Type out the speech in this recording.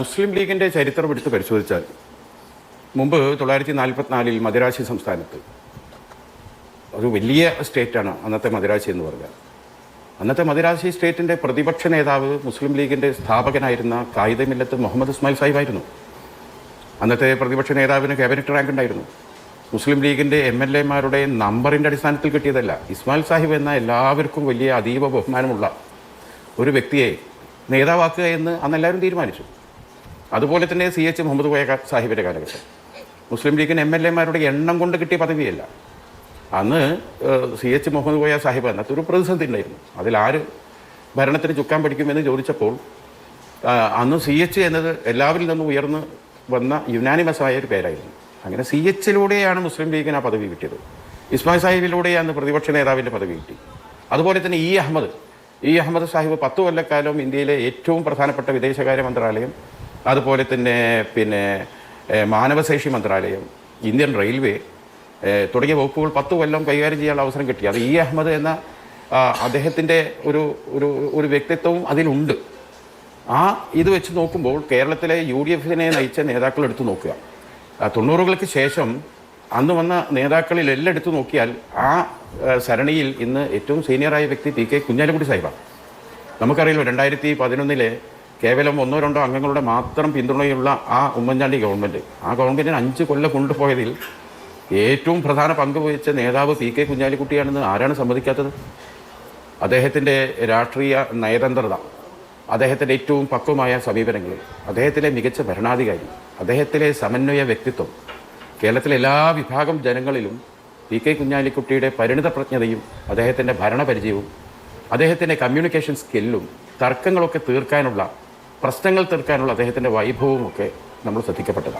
മുസ്ലിം ലീഗിൻ്റെ ചരിത്രം എടുത്ത് പരിശോധിച്ചാൽ മുമ്പ് 1944 മദിരാശി സംസ്ഥാനത്ത് ഒരു വലിയ സ്റ്റേറ്റാണ് അന്നത്തെ മദിരാശി എന്ന് പറഞ്ഞാൽ. അന്നത്തെ മദിരാശി സ്റ്റേറ്റിൻ്റെ പ്രതിപക്ഷ നേതാവ് മുസ്ലിം ലീഗിൻ്റെ സ്ഥാപകനായിരുന്ന കായിദ മില്ലത്ത് മുഹമ്മദ് ഇസ്മായിൽ സാഹിബായിരുന്നു. അന്നത്തെ പ്രതിപക്ഷ നേതാവിന് ക്യാബിനറ്റ് റാങ്ക് ഉണ്ടായിരുന്നു. മുസ്ലിം ലീഗിൻ്റെ MLA-മാരുടെ നമ്പറിൻ്റെ അടിസ്ഥാനത്തിൽ കിട്ടിയതല്ല. ഇസ്മായിൽ സാഹിബ് എന്ന എല്ലാവർക്കും വലിയ അതീവ ബഹുമാനമുള്ള ഒരു വ്യക്തിയെ നേതാവാക്കുക എന്ന് അന്ന് എല്ലാവരും തീരുമാനിച്ചു. അതുപോലെ തന്നെ CH മുഹമ്മദ് കോയ സാഹിബിൻ്റെ കാലഘട്ടം മുസ്ലിം ലീഗിന് MLA-മാരുടെ എണ്ണം കൊണ്ട് കിട്ടിയ പദവിയല്ല. അന്ന് CH മുഹമ്മദ് കോയ സാഹിബ് അന്നത്തെ ഒരു പ്രതിസന്ധി ഉണ്ടായിരുന്നു. അതിലാര് ഭരണത്തിന് ചുക്കാൻ പിടിക്കുമെന്ന് ചോദിച്ചപ്പോൾ അന്ന് CH എന്നത് എല്ലാവരിൽ നിന്നും ഉയർന്ന് വന്ന യുനാനിമസായ ഒരു പേരായിരുന്നു. അങ്ങനെ CH-ലൂടെയാണ് മുസ്ലിം ലീഗിന് ആ പദവി കിട്ടിയത്. ഇസ്മായിൽ സാഹിബിലൂടെയാണ് പ്രതിപക്ഷ നേതാവിൻ്റെ പദവി കിട്ടി. അതുപോലെ തന്നെ ഇ അഹമ്മദ് സാഹിബ് 10 കൊല്ലക്കാലം ഇന്ത്യയിലെ ഏറ്റവും പ്രധാനപ്പെട്ട വിദേശകാര്യ മന്ത്രാലയം, അതുപോലെ തന്നെ മാനവശേഷി മന്ത്രാലയം, ഇന്ത്യൻ റെയിൽവേ തുടങ്ങിയ വകുപ്പുകൾ 10 കൊല്ലം കൈകാര്യം ചെയ്യാനുള്ള അവസരം കിട്ടി. അത് ഇ അഹമ്മദ് എന്ന അദ്ദേഹത്തിൻ്റെ ഒരു വ്യക്തിത്വവും അതിലുണ്ട്. ഇത് വെച്ച് നോക്കുമ്പോൾ കേരളത്തിലെ UDF-നെ നയിച്ച നേതാക്കൾ എടുത്തു നോക്കുക. 90-കൾക്ക് ശേഷം അന്ന് വന്ന നേതാക്കളിലെല്ലാം എടുത്തു നോക്കിയാൽ ആ സരണിയിൽ ഇന്ന് ഏറ്റവും സീനിയറായ വ്യക്തി PK കുഞ്ഞാലിക്കുട്ടി സാഹിബാണ്. നമുക്കറിയാലോ 2011 കേവലം 1-2 അംഗങ്ങളുടെ മാത്രം പിന്തുണയുള്ള ആ ഉമ്മൻചാണ്ടി ഗവൺമെൻറ്, ആ ഗവൺമെൻറ്റിന് 5 കൊല്ലം കൊണ്ടുപോയതിൽ ഏറ്റവും പ്രധാന പങ്ക് വഹിച്ച നേതാവ് PK കുഞ്ഞാലിക്കുട്ടിയാണെന്ന് ആരാണ് സമ്മതിക്കാത്തത്? അദ്ദേഹത്തിൻ്റെ രാഷ്ട്രീയ നയതന്ത്രത, അദ്ദേഹത്തിൻ്റെ ഏറ്റവും പക്വമായ സമീപനങ്ങൾ, അദ്ദേഹത്തിലെ മികച്ച ഭരണാധികാരി, അദ്ദേഹത്തിലെ സമന്വയ വ്യക്തിത്വം, കേരളത്തിലെ എല്ലാ വിഭാഗം ജനങ്ങളിലും PK കുഞ്ഞാലിക്കുട്ടിയുടെ പരിണിതപ്രജ്ഞതയും അദ്ദേഹത്തിൻ്റെ ഭരണപരിചയവും അദ്ദേഹത്തിൻ്റെ കമ്മ്യൂണിക്കേഷൻ സ്കില്ലും തർക്കങ്ങളൊക്കെ തീർക്കാനുള്ള, പ്രശ്നങ്ങൾ തീർക്കാനുള്ള അദ്ദേഹത്തിൻ്റെ വൈഭവവും ഒക്കെ നമ്മൾ ശ്രദ്ധിക്കപ്പെട്ടതാണ്.